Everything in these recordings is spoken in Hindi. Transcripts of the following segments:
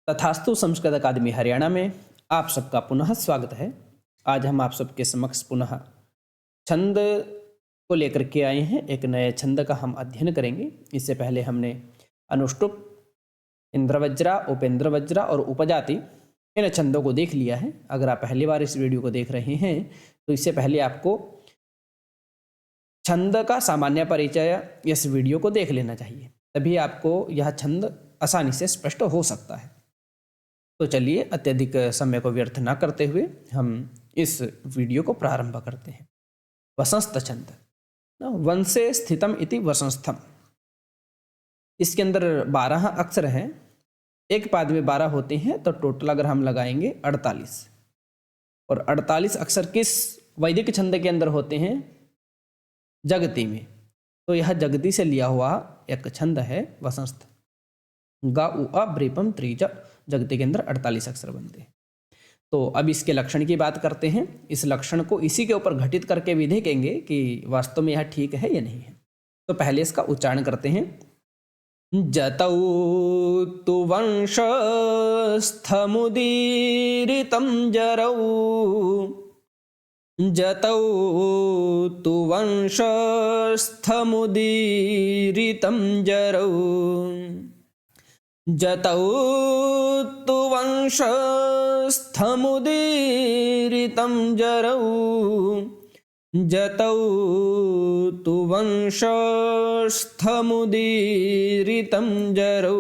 तथास्तु संस्कृत अकादमी हरियाणा में आप सबका पुनः स्वागत है। आज हम आप सबके समक्ष पुनः छंद को लेकर के आए हैं। एक नए छंद का हम अध्ययन करेंगे। इससे पहले हमने अनुष्टुप, इंद्रवज्रा, उपेंद्रवज्रा और उपजाति इन छंदों को देख लिया है। अगर आप पहली बार इस वीडियो को देख रहे हैं तो इससे पहले आपको छंद का सामान्य परिचय इस वीडियो को देख लेना चाहिए, तभी आपको यह छंद आसानी से स्पष्ट हो सकता है। तो चलिए अत्यधिक समय को व्यर्थ ना करते हुए हम इस वीडियो को प्रारंभ करते हैं। वसंस्थ छंद, वंशे स्थितम इति वसंस्थम। इसके अंदर 12 अक्षर हैं। एक पाद में 12 होते हैं तो टोटल अगर हम लगाएंगे 48। और 48 अक्षर किस वैदिक छंद के अंदर होते हैं? जगती में। तो यह जगती से लिया हुआ एक छंद है वसंस्थ। गा उ अ ब्रीपम त्रिज, जगती के अंदर 48 अक्षर बनते हैं। तो अब इसके लक्षण की बात करते हैं। इस लक्षण को इसी के ऊपर घटित करके भी देखेंगे कि वास्तव में यह ठीक है या नहीं है। तो पहले इसका उच्चारण करते हैं। जतौ तु वंशस्थमुदीरितं जरौ, जतौ तु वंशस्थमुदीरितं जरौ, जतौ तु वंशस्थमुदीरितं जरौ, जतौ तु वंशस्थमुदीरितं जरौ।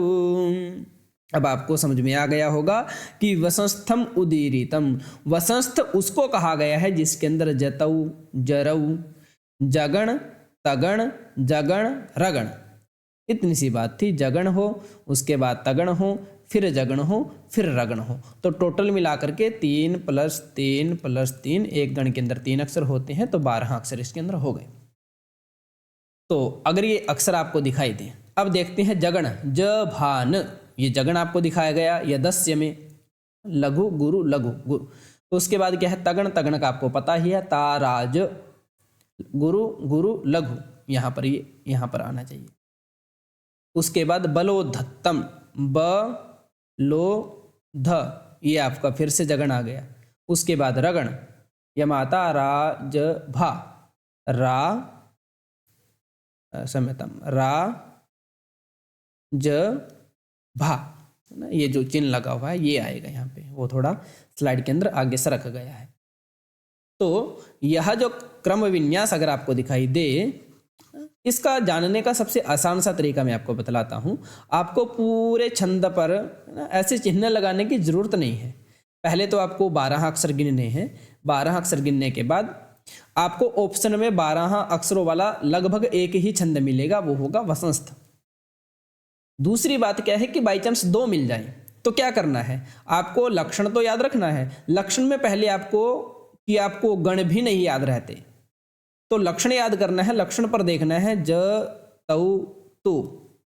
अब आपको समझ में आ गया होगा कि वसंस्थम उदीरितम, वसंस्थ उसको कहा गया है जिसके अंदर जतौ, जरौ, जगण, तगण, जगण, रगण, इतनी सी बात थी। जगण हो, उसके बाद तगण हो, फिर जगण हो, फिर रगण हो। तो टोटल मिलाकर के 3 + 3 + 3, एक गण के अंदर 3 अक्षर होते हैं तो 12 अक्षर इसके अंदर हो गए। तो अगर ये अक्षर आपको दिखाई दें, अब देखते हैं जगण, ज भान, ये जगण आपको दिखाया गया यदस्य में, लघु गुरु लघु गुरु। तो उसके बाद क्या है? तगण, तगण का आपको पता ही है, ताराज, गुरु गुरु लघु, यहाँ पर ये यहाँ पर आना चाहिए। उसके बाद बलोधत्तम, ब लो ध, ये आपका फिर से जगण आ गया। उसके बाद रगण, यमाता रा ज भा, रा समयतम, रा ज भा, ये जो चिन्ह लगा हुआ है ये आएगा यहाँ पे, वो थोड़ा स्लाइड के अंदर आगे सरक गया है। तो यह जो क्रम विन्यास अगर आपको दिखाई दे, इसका जानने का सबसे आसान सा तरीका मैं आपको बतलाता हूँ। आपको पूरे छंद पर ऐसे चिन्ह लगाने की ज़रूरत नहीं है। पहले तो आपको 12 अक्षर गिनने हैं। 12 अक्षर गिनने के बाद आपको ऑप्शन में 12 अक्षरों वाला लगभग एक ही छंद मिलेगा, वो होगा वसंस्थ। दूसरी बात क्या है कि बाई चांस 2 मिल जाए तो क्या करना है? आपको लक्षण तो याद रखना है। लक्षण में पहले आपको गण भी नहीं याद रहते, तो लक्षण याद करना है। लक्षण पर देखना है ज तौ तु।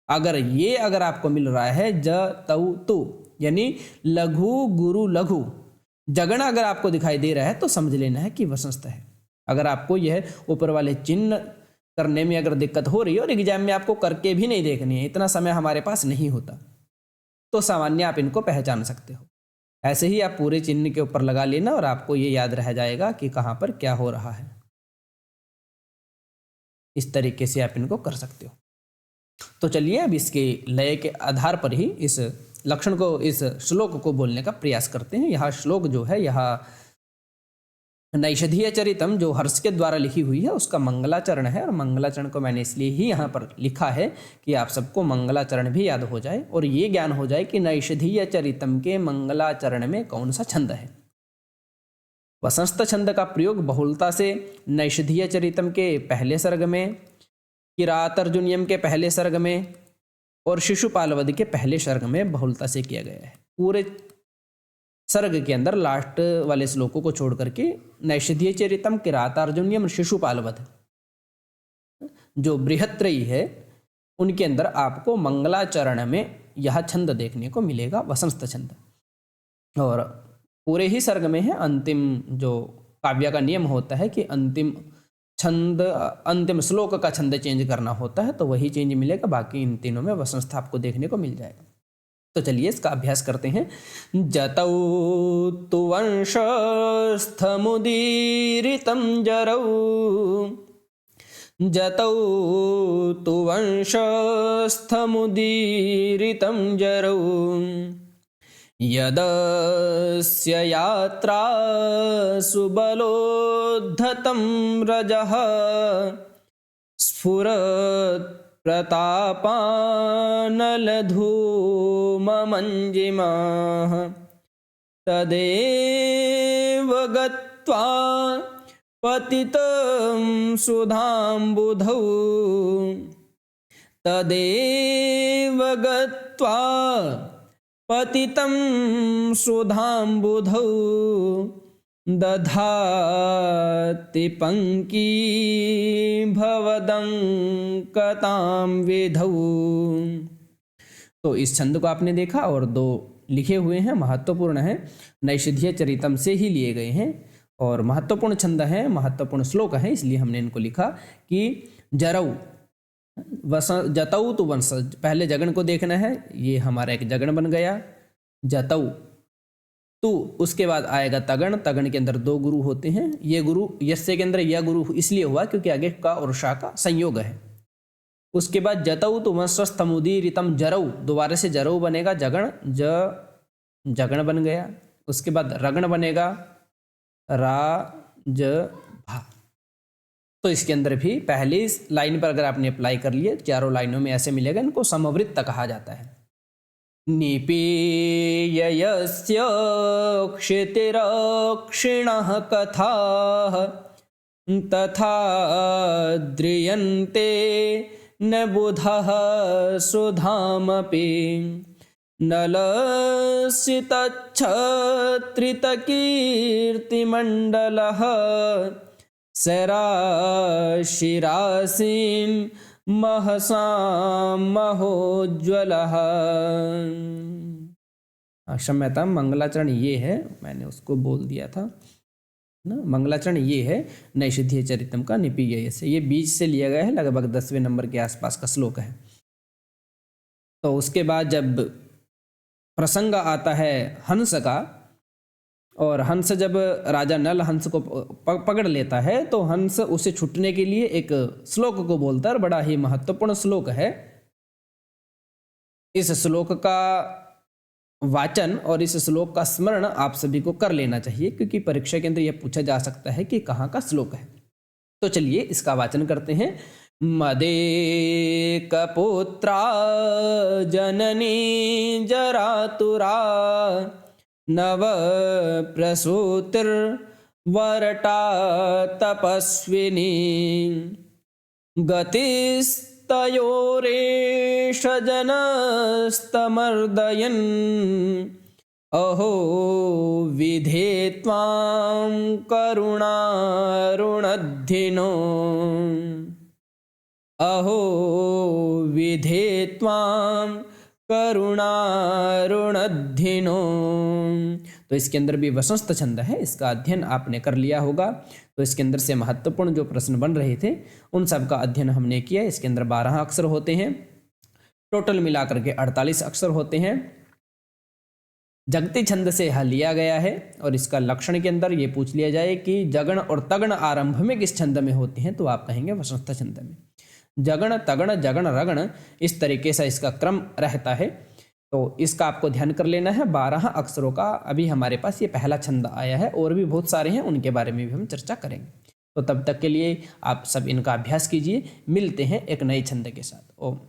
अगर आपको मिल रहा है ज तौ तु, यानी लघु गुरु लघु, जगण अगर आपको दिखाई दे रहा है तो समझ लेना है कि वसंस्थ है। अगर आपको यह ऊपर वाले चिन्ह करने में अगर दिक्कत हो रही है और एग्जाम में आपको करके भी नहीं देखनी है, इतना समय हमारे पास नहीं होता, तो सामान्य आप इनको पहचान सकते हो। ऐसे ही आप पूरे चिन्ह के ऊपर लगा लेना और आपको ये याद रह जाएगा कि कहाँ पर क्या हो रहा है। इस तरीके से आप इनको कर सकते हो। तो चलिए अब इसके लय के आधार पर ही इस लक्षण को, इस श्लोक को बोलने का प्रयास करते हैं। यह श्लोक जो है, यह नैषधीय चरितम जो हर्ष के द्वारा लिखी हुई है उसका मंगलाचरण है। और मंगलाचरण को मैंने इसलिए ही यहाँ पर लिखा है कि आप सबको मंगलाचरण भी याद हो जाए और ये ज्ञान हो जाए कि नैषधीय चरितम के मंगलाचरण में कौन सा छंद है। वसंस्थ छंद का प्रयोग बहुलता से नैषधीय चरितम के पहले सर्ग में, किरातार्जुनीयम के पहले सर्ग में और शिशुपालवध के पहले सर्ग में बहुलता से किया गया है। पूरे सर्ग के अंदर लास्ट वाले श्लोकों को छोड़ करके नैषधीय चरितम, किरातार्जुनीयम, शिशुपालवध जो बृहत्त्रयी है उनके अंदर आपको मंगलाचरण में यह छंद देखने को मिलेगा, वसंस्थ छंद। और पूरे ही सर्ग में है। अंतिम जो काव्य का नियम होता है कि अंतिम श्लोक का छंद चेंज करना होता है, तो वही चेंज मिलेगा। बाकी इन तीनों में वसंस्थ आपको देखने को मिल जाएगा। तो चलिए इसका अभ्यास करते हैं। जतौ तु वंशस्थमुदीरितं जरौ, जतौ तु वंशस्थमुदीरितं जरौ, यदस्य यात्रा सुबलोद्धतं रजः, स्फुरत् प्रतापानलधूममञ्जिमाः, तदेव गत्वा पतितं सुधाम्बुधौ, तदेव गत्वा पतितं सुधाम्बुधौ, दधाति पंकी भवदंकतां विधौ। तो इस छंद को आपने देखा और दो लिखे हुए हैं, महत्वपूर्ण हैं, नैषधीय चरितम से ही लिए गए हैं और महत्वपूर्ण छंद हैं, महत्वपूर्ण श्लोक हैं, इसलिए हमने इनको लिखा कि जरौ जतौ तु वंश, पहले जगन को देखना है, ये हमारा एक जगन बन गया जतौ, तो उसके बाद आएगा तगण, तगण के अंदर दो गुरु होते हैं, ये गुरु यस्य के अंदर यह गुरु इसलिए हुआ क्योंकि आगे का और शा का संयोग है। उसके बाद जतौ तो वंशस्तमुदीरितम जरौ, दोबारा से जरौ बनेगा, जगण जगण बन गया। उसके बाद रगण बनेगा रा ज भा। तो इसके अंदर भी पहली लाइन पर अगर आपने अप्लाई कर लिए, चारों लाइनों में ऐसे मिलेगा, इनको समवृत्त कहा जाता है। निपीयस्य क्षितिरक्षिणः कथाः, तथा द्रियन्ते न बुधः सुधामपि, नलसितच्छत्रितकीर्तिमण्डलः, सराशिरासीन् महसां महोज्ज्वलः। क्षम्यतां, मंगलाचरण ये है, मैंने उसको बोल दिया था ना, मंगलाचरण ये है नैषधीय चरितम का निपीय से, ये बीच से लिया गया है, लगभग 10वें नंबर के आसपास का श्लोक है। तो उसके बाद जब प्रसंग आता है हंस का, और हंस जब राजा नल हंस को पकड़ लेता है तो हंस उसे छुटने के लिए एक श्लोक को बोलता है, बड़ा ही महत्वपूर्ण श्लोक है। इस श्लोक का वाचन और इस श्लोक का स्मरण आप सभी को कर लेना चाहिए, क्योंकि परीक्षा के अंदर यह पूछा जा सकता है कि कहाँ का श्लोक है। तो चलिए इसका वाचन करते हैं। मदे कपुत्रा जननी जरातुरा, नव प्रसूतिर्वरटा तपस्विनी, गतिस्तयोरेष जनस्तमर्दयन्, अहो विधे त्वां करुणारुणद्धिनो, अहो विधे त्वां करुणारुणद्धिनो। तो इसके अंदर भी वसंत छंद है, इसका अध्ययन आपने कर लिया होगा। तो इसके अंदर से महत्वपूर्ण जो प्रश्न बन रहे थे उन सब का अध्ययन हमने किया। इसके अंदर 12 अक्षर होते हैं, टोटल मिलाकर के 48 अक्षर होते हैं। जगती छंद से यह लिया गया है और इसका लक्षण के अंदर ये पूछ लिया जाए कि जगण और तगण आरंभ में किस छंद में होते हैं, तो आप कहेंगे वसंत छंद में। जगण तगण जगण रगण, इस तरीके से इसका क्रम रहता है। तो इसका आपको ध्यान कर लेना है। 12 अक्षरों का अभी हमारे पास ये पहला छंद आया है, और भी बहुत सारे हैं, उनके बारे में भी हम चर्चा करेंगे। तो तब तक के लिए आप सब इनका अभ्यास कीजिए। मिलते हैं एक नए छंद के साथ। ओम।